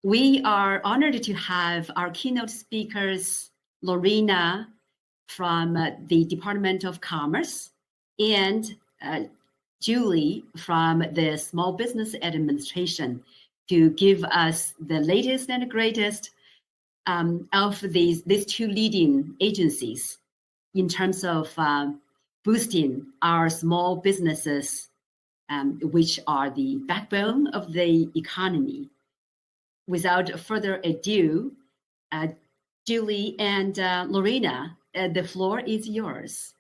We are honored to have our keynote speakers, Lorena from the Department of Commerce and Julie from the Small Business Administration to give us the latest and greatest of these two leading agencies in terms of boosting our small businesses, which are the backbone of the economy. Without further ado, Julie and Lorena, the floor is yours.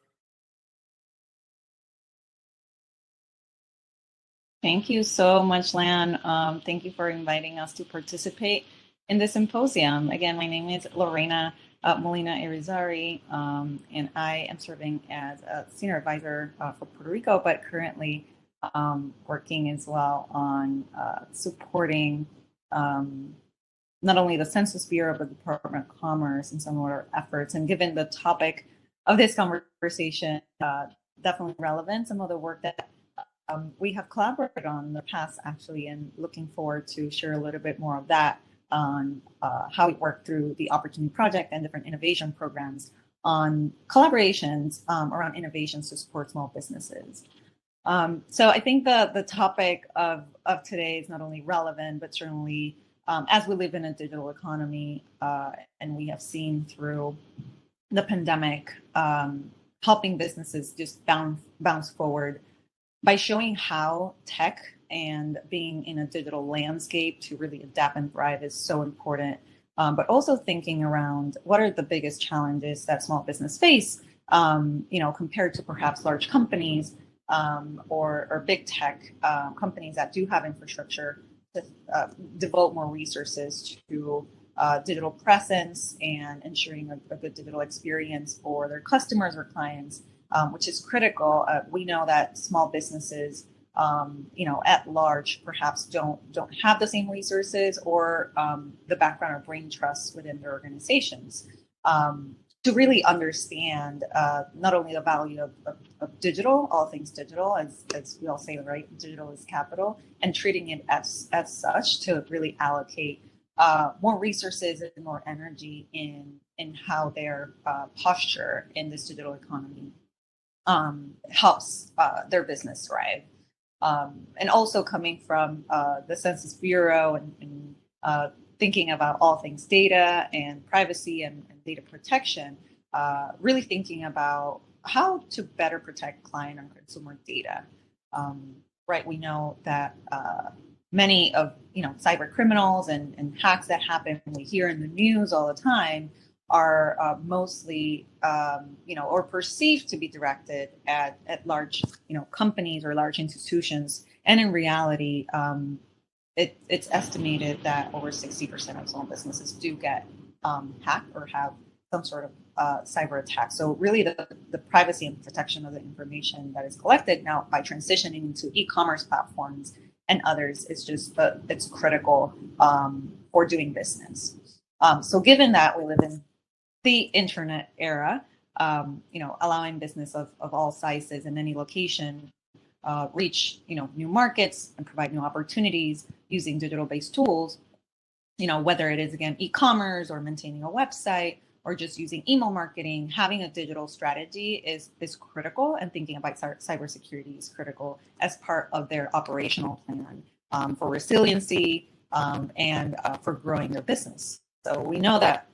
Thank you so much, Lan. Thank you for inviting us to participate in this symposium. Again, my name is Lorena Molina-Irizarry, and I am serving as a senior advisor for Puerto Rico, but currently working as well on supporting not only the Census Bureau, but the Department of Commerce in some of our efforts. And given the topic of this conversation, definitely relevant, some of the work that we have collaborated on in the past, actually, and looking forward to share a little bit more of that on how we work through the Opportunity Project and different innovation programs on collaborations around innovations to support small businesses. So I think the topic of today is not only relevant, but certainly as we live in a digital economy, and we have seen through the pandemic, helping businesses just bounce forward by showing how tech and being in a digital landscape to really adapt and thrive is so important, but also thinking around what are the biggest challenges that small business face, compared to perhaps large companies or big tech companies that do have infrastructure to devote more resources to digital presence and ensuring a good digital experience for their customers or clients, which is critical. We know that small businesses, at large, perhaps don't have the same resources or the background or brain trust within their organizations to really understand not only the value of digital, all things digital, as we all say, right? Digital is capital, and treating it as such to really allocate more resources and more energy in how their posture in this digital economy helps their business thrive. And also coming from the Census Bureau and thinking about all things data and privacy and data protection, really thinking about how to better protect client and consumer data. Right, we know that many of cyber criminals and hacks that happen, we hear in the news all the time, are mostly or perceived to be directed at large companies or large institutions, and in reality it's estimated that over 60% of small businesses do get hacked or have some sort of cyber attack. So really the privacy and protection of the information that is collected now by transitioning into e-commerce platforms and others is just it's critical for doing business. So given that we live in the internet era, allowing business of all sizes in any location reach new markets and provide new opportunities using digital-based tools, whether it is again e-commerce or maintaining a website or just using email marketing, having a digital strategy is critical, and thinking about cybersecurity is critical as part of their operational plan for resiliency and for growing their business. So we know that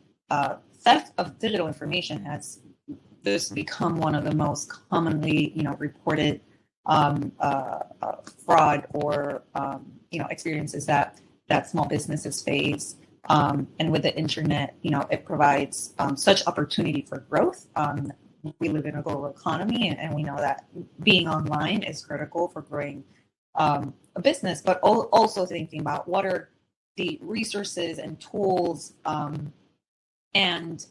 theft of digital information has just become one of the most commonly, reported fraud or experiences that small businesses face. And with the internet, it provides such opportunity for growth. We live in a global economy, and we know that being online is critical for growing a business, but also thinking about what are the resources and tools and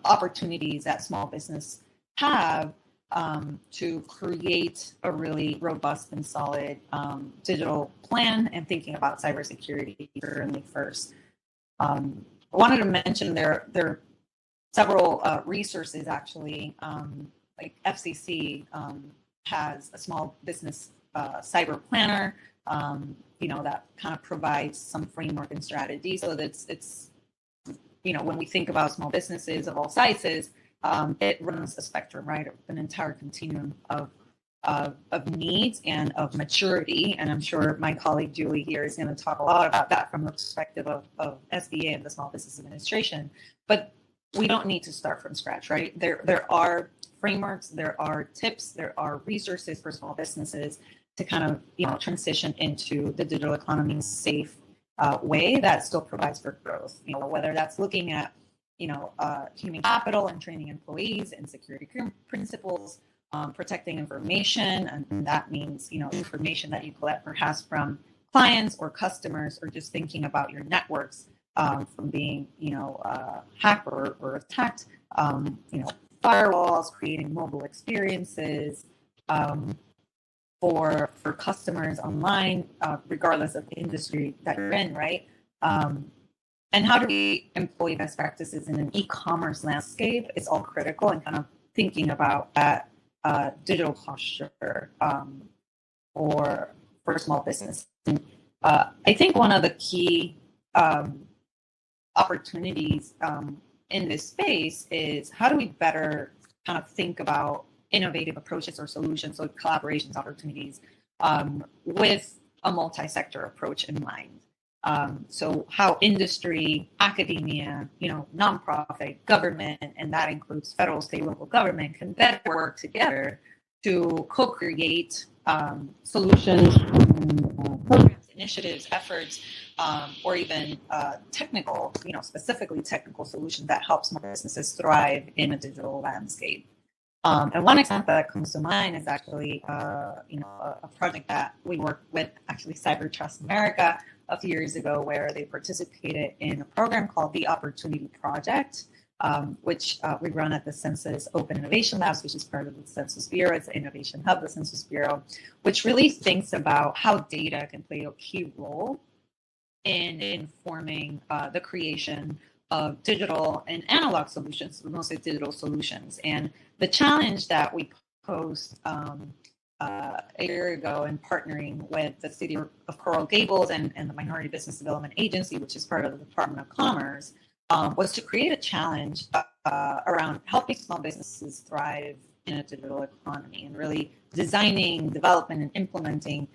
opportunities that small business have to create a really robust and solid digital plan, and thinking about cybersecurity certainly first. I wanted to mention there are several resources actually, like FCC has a small business cyber planner. that kind of provides some framework and strategy so that it's when we think about small businesses of all sizes, it runs a spectrum, right? An entire continuum of needs and of maturity. And I'm sure my colleague Julie here is going to talk a lot about that from the perspective of SBA and the Small Business Administration. But we don't need to start from scratch, right? There are frameworks, there are tips, there are resources for small businesses to kind of transition into the digital economy in a safe way that still provides for growth. Whether that's looking at human capital and training employees and security principles, protecting information, and that means information that you collect perhaps from clients or customers, or just thinking about your networks from being hacked or attacked. Firewalls, creating mobile experiences for customers online, regardless of the industry that you're in, right? And how do we employ best practices in an e-commerce landscape? It's all critical, and kind of thinking about that digital posture for small business. I think one of the key opportunities in this space is how do we better kind of think about innovative approaches or solutions, so collaborations, opportunities, with a multi-sector approach in mind. So how industry, academia, nonprofit, government, and that includes federal, state, local government, can better work together to co-create solutions, programs, initiatives, efforts, or even technical, specifically technical solutions that help small businesses thrive in a digital landscape. And one example that comes to mind is actually, a project that we worked with, actually Cyber Trust America, a few years ago, where they participated in a program called the Opportunity Project, which we run at the Census Open Innovation Labs, which is part of the Census Bureau. It's the innovation hub of the Census Bureau, which really thinks about how data can play a key role in informing the creation of digital and analog solutions, mostly digital solutions. And the challenge that we posed a year ago in partnering with the City of Coral Gables and the Minority Business Development Agency, which is part of the Department of Commerce, was to create a challenge around helping small businesses thrive in a digital economy, and really designing, developing, and implementing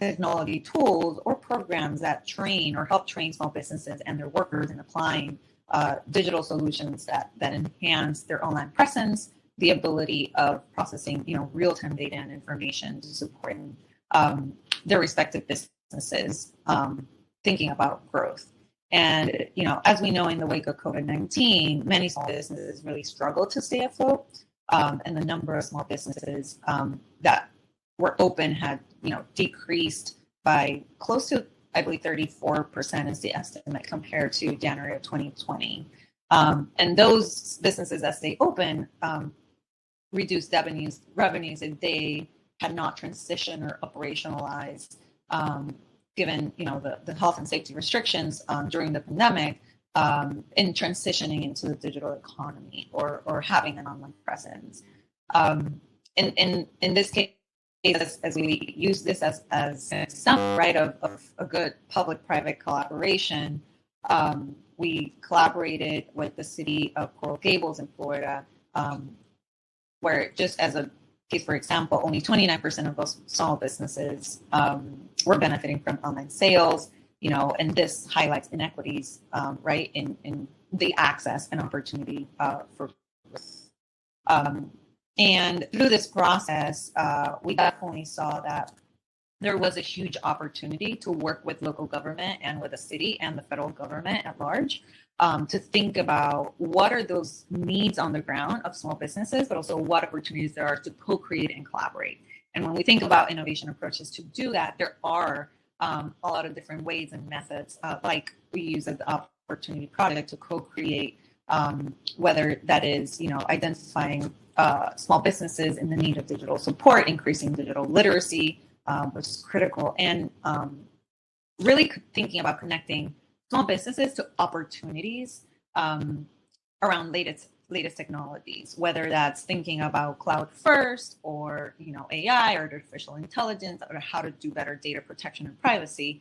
technology tools or programs that train or help train small businesses and their workers in applying digital solutions that enhance their online presence, the ability of processing, real-time data and information to support their respective businesses, thinking about growth. And, as we know, in the wake of COVID-19, many small businesses really struggled to stay afloat. And the number of small businesses that were open had, decreased by close to, I believe, 34% is the estimate compared to January of 2020. And those businesses, as they open, reduced revenues if they had not transitioned or operationalized, given the health and safety restrictions during the pandemic, in transitioning into the digital economy or having an online presence. In this case, as we use this as an example, right, of a good public-private collaboration, we collaborated with the City of Coral Gables in Florida, where, just as a case, for example, only 29% of those small businesses were benefiting from online sales, and this highlights inequities, right, in the access and opportunity for growth. And through this process, we definitely saw that there was a huge opportunity to work with local government and with the city and the federal government at large, to think about what are those needs on the ground of small businesses, but also what opportunities there are to co-create and collaborate. And when we think about innovation approaches to do that, there are a lot of different ways and methods, like we use at the Opportunity Project to co-create, whether that is, identifying small businesses in the need of digital support, increasing digital literacy, which is critical, and really thinking about connecting small businesses to opportunities around latest technologies, whether that's thinking about cloud first or, AI or artificial intelligence, or how to do better data protection and privacy.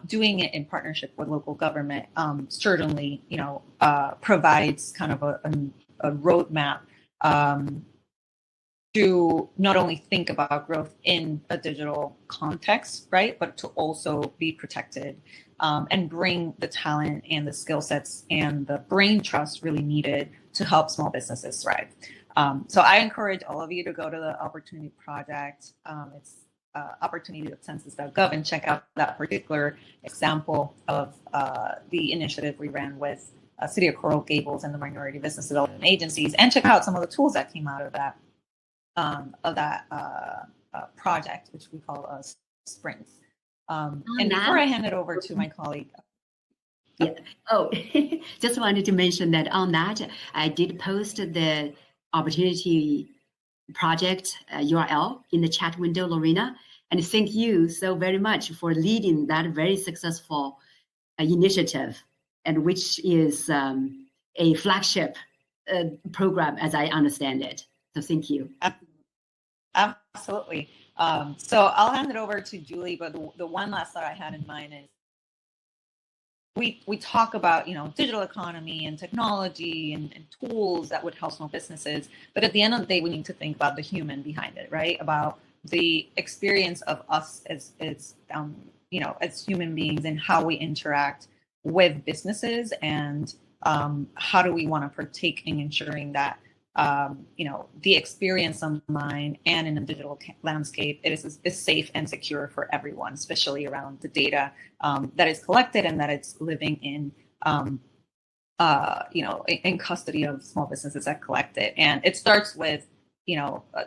Doing it in partnership with local government certainly, provides kind of a roadmap to not only think about growth in a digital context, right, but to also be protected and bring the talent and the skill sets and the brain trust really needed to help small businesses thrive. So I encourage all of you to go to the Opportunity Project. It's opportunity.census.gov and check out that particular example of the initiative we ran with City of Coral Gables and the Minority Business Development Agencies, and check out some of the tools that came out of that project, which we call Sprints. And before I hand it over to my colleague. Yeah. Oh, just wanted to mention that on that, I did post the Opportunity Project URL in the chat window, Lorena. And thank you so very much for leading that very successful initiative, and which is a flagship program, as I understand it. So thank you. Absolutely. So I'll hand it over to Julie, but the one last thought I had in mind is we talk about, digital economy and technology and tools that would help small businesses. But at the end of the day, we need to think about the human behind it, right? About the experience of us as human beings and how we interact with businesses, and how do we want to partake in ensuring that the experience online and in a digital landscape is safe and secure for everyone, especially around the data that is collected and that it's living in custody of small businesses that collect it. And it starts with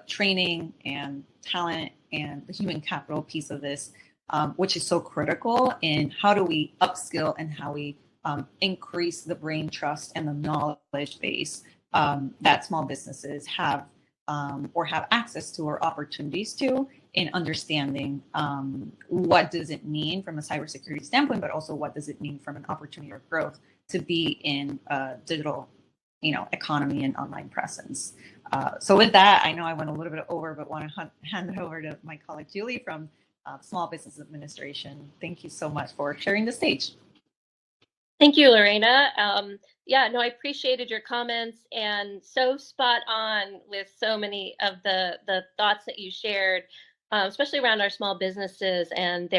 training and talent and the human capital piece of this, which is so critical in how do we upskill and how we increase the brain trust and the knowledge base that small businesses have or have access to or opportunities to, in understanding what does it mean from a cybersecurity standpoint, but also what does it mean from an opportunity or growth to be in a digital economy and online presence. So with that, I know I went a little bit over, but want to hand it over to my colleague Julie from Small Business Administration. Thank you so much for sharing the stage. Thank you, Lorena. I appreciated your comments, and so spot on with so many of the thoughts that you shared, especially around our small businesses and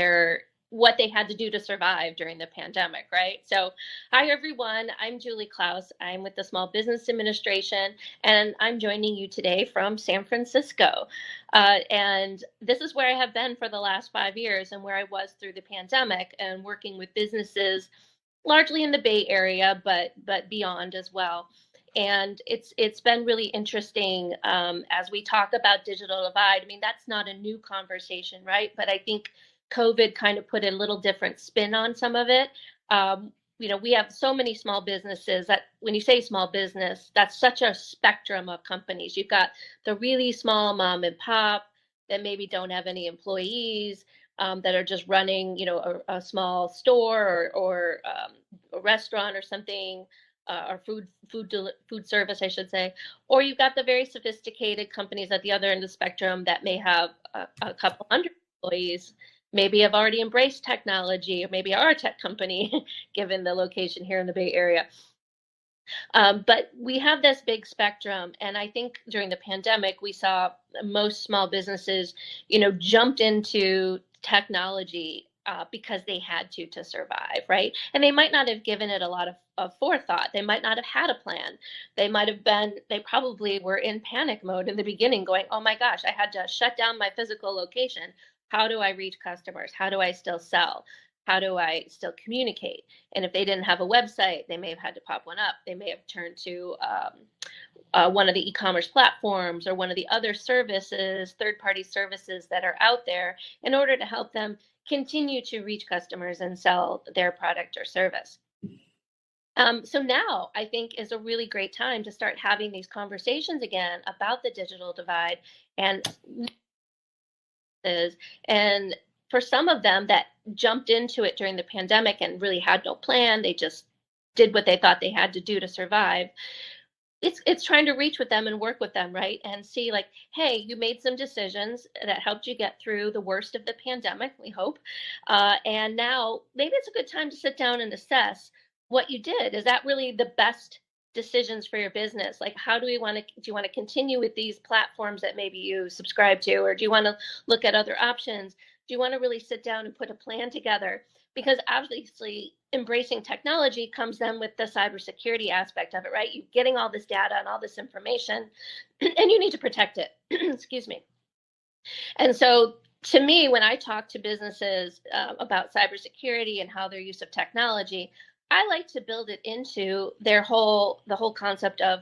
what they had to do to survive during the pandemic, right? So, hi everyone, I'm Julie Clowes. I'm with the Small Business Administration, and I'm joining you today from San Francisco. And this is where I have been for the last 5 years, and where I was through the pandemic, and working with businesses largely in the Bay Area, but beyond as well. And it's been really interesting as we talk about digital divide. I mean, that's not a new conversation, right? But I think COVID kind of put a little different spin on some of it. We have so many small businesses that when you say small business, that's such a spectrum of companies. You've got the really small mom and pop that maybe don't have any employees, that are just running, a small store or a restaurant or something, or food service, I should say. Or you've got the very sophisticated companies at the other end of the spectrum that may have a couple hundred employees, maybe have already embraced technology, or maybe are a tech company, given the location here in the Bay Area. But we have this big spectrum, and I think during the pandemic, we saw most small businesses, jumped into technology because they had to survive, right? And they might not have given it a lot of forethought. They might not have had a plan. They probably were in panic mode in the beginning, going, oh my gosh, I had to shut down my physical location. How do I reach customers? How do I still sell? How do I still communicate? And if they didn't have a website, they may have had to pop one up. They may have turned to one of the e-commerce platforms or one of the other services, third-party services that are out there, in order to help them continue to reach customers and sell their product or service. So now I think is a really great time to start having these conversations again about the digital divide, and for some of them that jumped into it during the pandemic and really had no plan, they just did what they thought they had to do to survive. it's trying to reach with them and work with them, right? And see like, hey, you made some decisions that helped you get through the worst of the pandemic, we hope. And now maybe it's a good time to sit down and assess what you did. Is that really the best decisions for your business? Like, how do you want to continue with these platforms that maybe you subscribe to, or do you want to look at other options? Do you want to really sit down and put a plan together? Because obviously embracing technology comes then with the cybersecurity aspect of it, right? You're getting all this data and all this information and you need to protect it. Excuse me. And so to me, when I talk to businesses about cybersecurity and how their use of technology, I like to build it into the whole concept of,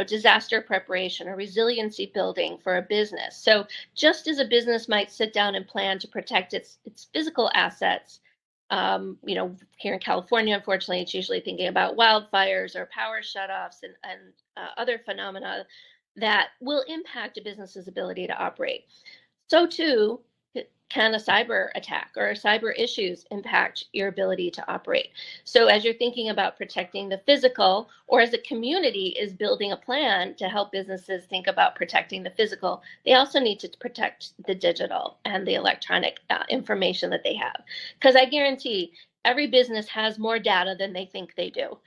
disaster preparation or resiliency building for a business. So just as a business might sit down and plan to protect its physical assets, here in California, unfortunately, it's usually thinking about wildfires or power shutoffs and other phenomena that will impact a business's ability to operate. So too can a cyber attack or cyber issues impact your ability to operate. So as you're thinking about protecting the physical, or as a community is building a plan to help businesses think about protecting the physical, they also need to protect the digital and the electronic information that they have. Because I guarantee every business has more data than they think they do.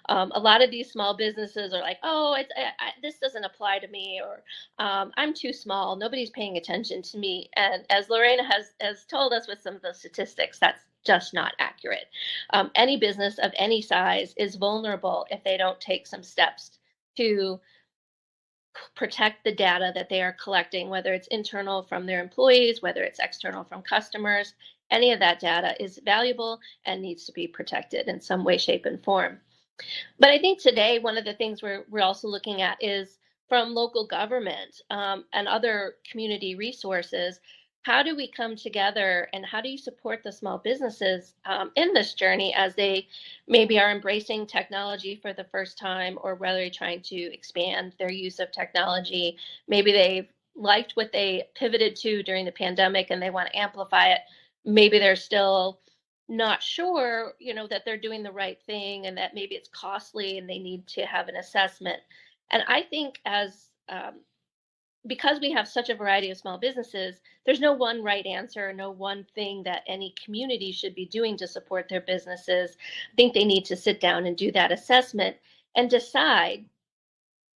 A lot of these small businesses are like, oh, this doesn't apply to me, or I'm too small. Nobody's paying attention to me. And as Lorena has told us with some of the statistics, that's just not accurate. Any business of any size is vulnerable if they don't take some steps to protect the data that they are collecting, whether it's internal from their employees, whether it's external from customers. Any of that data is valuable and needs to be protected in some way, shape, and form. But I think today, one of the things we're also looking at is from local government and other community resources, how do we come together and how do you support the small businesses in this journey as they maybe are embracing technology for the first time, or whether they're trying to expand their use of technology? Maybe they've liked what they pivoted to during the pandemic and they want to amplify it. Maybe they're still not sure, that they're doing the right thing, and that maybe it's costly and they need to have an assessment. And I think because we have such a variety of small businesses, there's no one right answer, no one thing that any community should be doing to support their businesses. I think they need to sit down and do that assessment and decide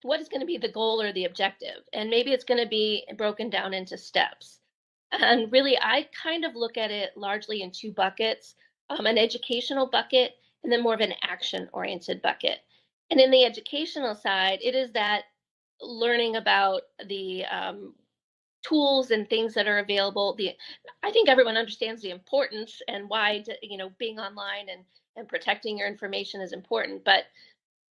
what is going to be the goal or the objective. And maybe it's going to be broken down into steps. And really, I kind of look at it largely in two buckets, an educational bucket and then more of an action-oriented bucket. And in the educational side, it is that learning about the tools and things that are available. I think everyone understands the importance and why, being online and protecting your information is important, but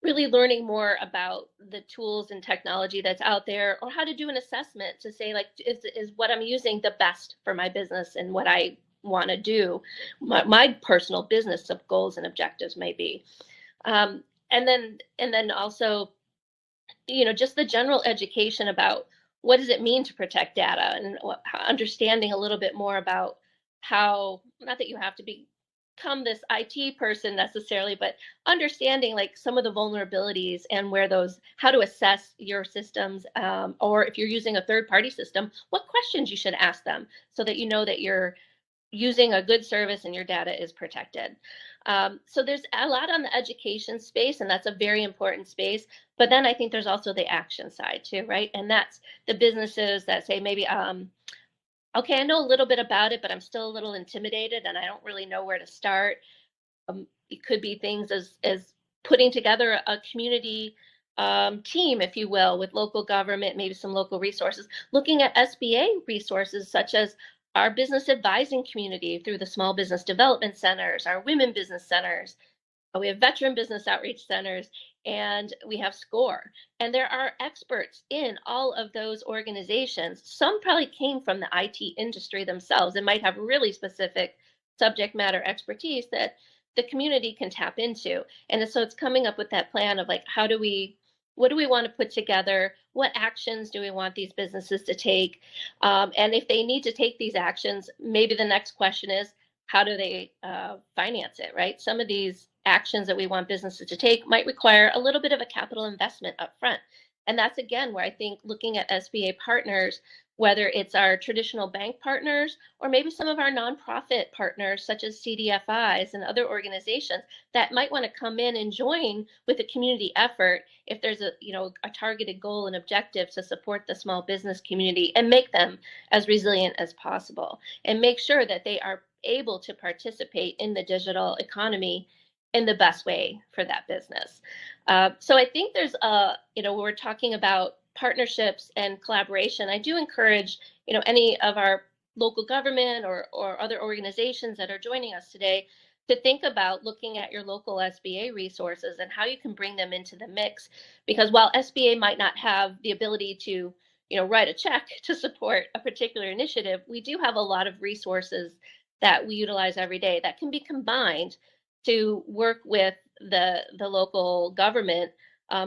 really learning more about the tools and technology that's out there, or how to do an assessment to say, like, is what I'm using the best for my business and what I want to do, my personal business of goals and objectives may be. And then also, just the general education about what does it mean to protect data, and understanding a little bit more about how, not that you have to become this IT person necessarily, but understanding like some of the vulnerabilities and how to assess your systems, or if you're using a third-party system, what questions you should ask them so that you know that you're using a good service and your data is protected. So there's a lot on the education space, and that's a very important space. But then I think there's also the action side too, right? And that's the businesses that say maybe, okay, I know a little bit about it, but I'm still a little intimidated and I don't really know where to start. It could be things as putting together a community team, if you will, with local government, maybe some local resources, looking at SBA resources such as our business advising community through the small business development centers, our women business centers. We have veteran business outreach centers, and we have SCORE. And there are experts in all of those organizations. Some probably came from the IT industry themselves and might have really specific subject matter expertise that the community can tap into. And so it's coming up with that plan of like, what do we want to put together? What actions do we want these businesses to take? And if they need to take these actions, maybe the next question is, how do they finance it, right? Some of these actions that we want businesses to take might require a little bit of a capital investment up front. And that's again where I think looking at SBA partners, whether it's our traditional bank partners or maybe some of our nonprofit partners, such as CDFIs and other organizations that might want to come in and join with a community effort if there's a targeted goal and objective to support the small business community and make them as resilient as possible and make sure that they are able to participate in the digital economy in the best way for that business. So I think there's when we're talking about partnerships and collaboration, I do encourage, any of our local government or other organizations that are joining us today to think about looking at your local SBA resources and how you can bring them into the mix. Because while SBA might not have the ability to, write a check to support a particular initiative, we do have a lot of resources that we utilize every day that can be combined to work with the local government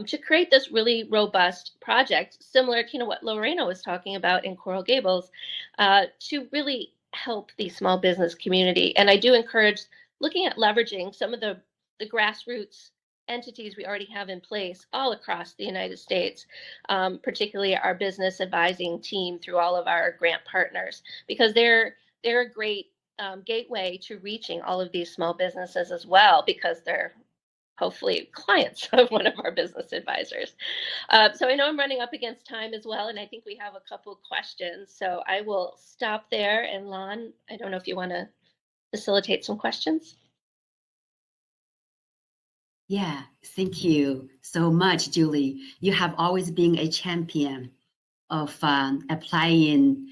to create this really robust project, similar to what Lorena was talking about in Coral Gables, to really help the small business community. And I do encourage looking at leveraging some of the grassroots entities we already have in place all across the United States, particularly our business advising team through all of our grant partners, because they're a great gateway to reaching all of these small businesses as well, because they're hopefully clients of one of our business advisors. So I know I'm running up against time as well, and I think we have a couple of questions. So I will stop there. And Lon, I don't know if you want to facilitate some questions. Yeah, thank you so much, Julie. You have always been a champion of applying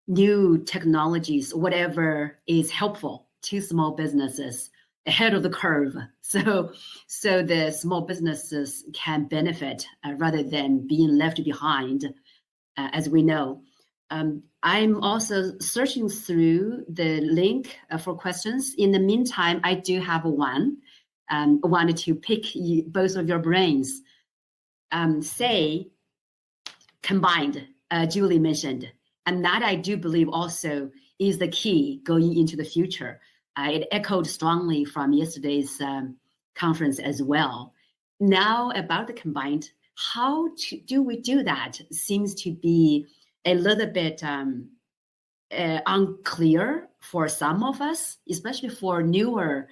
new technologies, whatever is helpful to small businesses, ahead of the curve. So the small businesses can benefit rather than being left behind, as we know. I'm also searching through the link for questions. In the meantime, I do have one. Wanted to pick both of your brains. Say combined, Julie mentioned, and that I do believe also is the key going into the future. It echoed strongly from yesterday's conference as well. Now about the combined, how do we do that seems to be a little bit unclear for some of us, especially for newer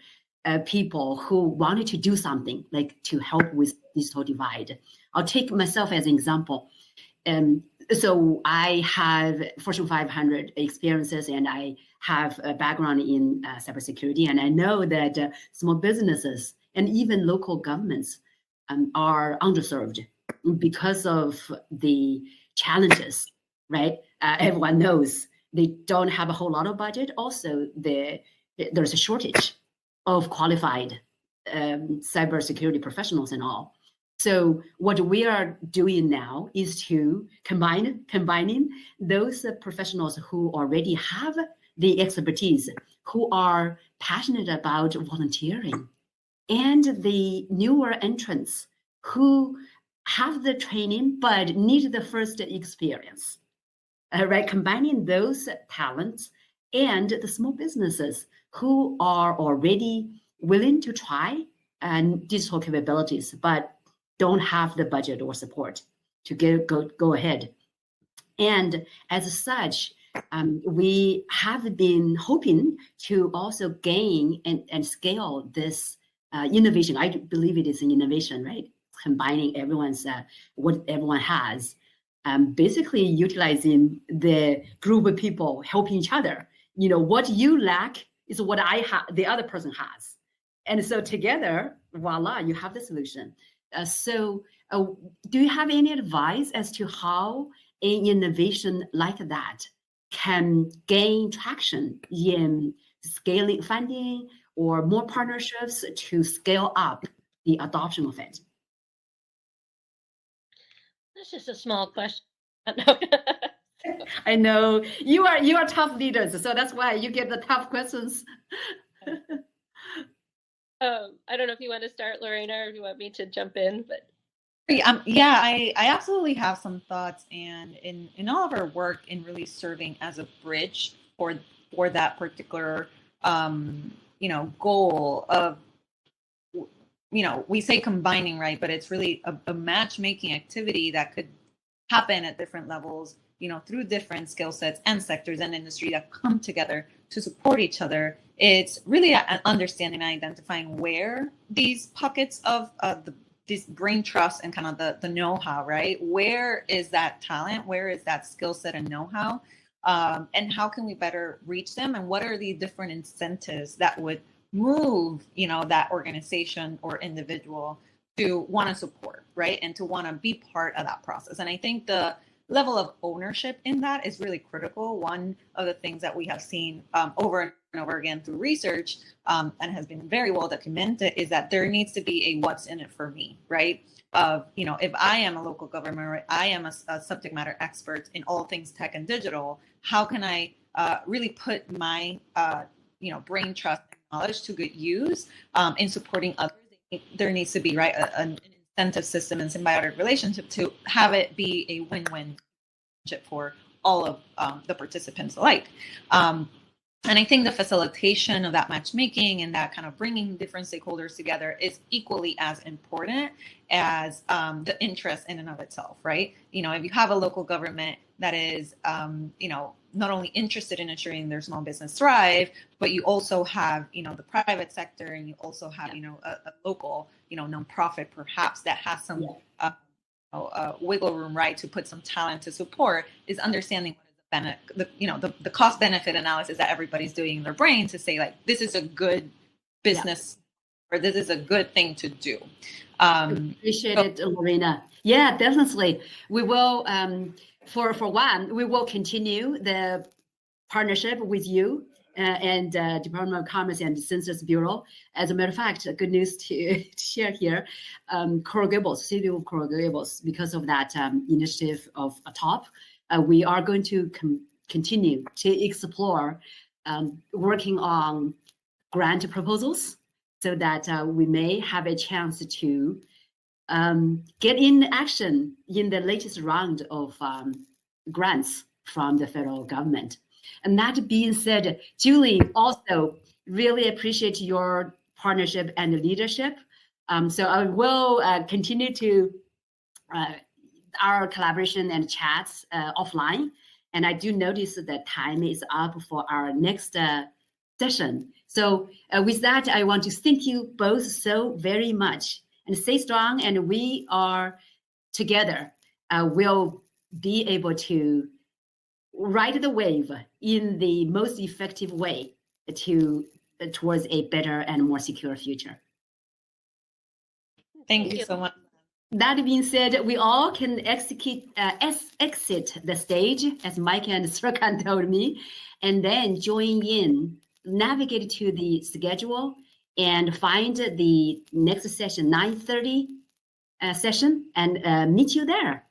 people who wanted to do something like to help with digital divide. I'll take myself as an example. So I have Fortune 500 experiences, and I have a background in cybersecurity, and I know that small businesses and even local governments are underserved because of the challenges, right? Everyone knows they don't have a whole lot of budget. Also, there's a shortage of qualified cybersecurity professionals and all. So what we are doing now is to combining those professionals who already have the expertise, who are passionate about volunteering, and the newer entrants who have the training but need the first experience. Right, combining those talents and the small businesses who are already willing to try and digital capabilities, but don't have the budget or support to go ahead. And as such, we have been hoping to also gain and scale this innovation. I believe it is an innovation, right? Combining everyone's what everyone has, basically utilizing the group of people helping each other. What you lack is what I have, the other person has, and so together, voila, you have the solution. So do you have any advice as to how an innovation like that can gain traction in scaling funding or more partnerships to scale up the adoption of it? That's just a small question. I know you are tough leaders, so that's why you get the tough questions. I don't know if you want to start, Lorena, or if you want me to jump in, but yeah, I absolutely have some thoughts, and in all of our work in really serving as a bridge for that particular goal of we say combining, right? But it's really a matchmaking activity that could happen at different levels, through different skill sets and sectors and industry that come together to support each other. It's really an understanding and identifying where these pockets of this brain trust and kind of the know-how, right? Where is that talent? Where is that skill set and know-how? And how can we better reach them? And what are the different incentives that would move, that organization or individual to want to support, right? And to want to be part of that process. And I think the level of ownership in that is really critical. One of the things that we have seen over and over again through research and has been very well documented is that there needs to be a what's in it for me, right? If I am a local government, or I am a subject matter expert in all things tech and digital, how can I really put my brain trust and knowledge to good use in supporting others? There needs to be, right, an incentive system and symbiotic relationship to have it be a win-win for all of the participants alike. And I think the facilitation of that matchmaking and that kind of bringing different stakeholders together is equally as important as the interest in and of itself, right? If you have a local government that is, not only interested in ensuring their small business thrive, but you also have, the private sector, and you also have, a local, nonprofit perhaps that has some wiggle room, right, to put some talent to support, is understanding the cost benefit analysis that everybody's doing in their brain to say, like, this is a good business or this is a good thing to do. Appreciate it, Lorena. Yeah, definitely. We will, for one, we will continue the partnership with you and Department of Commerce and Census Bureau. As a matter of fact, good news to share here, Coral Gables, City of Coral Gables, because of that initiative of ATOP, we are going to continue to explore working on grant proposals so that we may have a chance to get in action in the latest round of grants from the federal government. And that being said, Julie, also really appreciate your partnership and leadership. So I will continue to our collaboration and chats offline. And I do notice that time is up for our next session. So with that, I want to thank you both so very much, and stay strong. And we are together, will be able to ride the wave in the most effective way towards a better and more secure future. Thank you so much. That being said, we all can exit the stage, as Mike and Serkan told me, and then join in, navigate to the schedule, and find the next session, 9:30 session, and meet you there.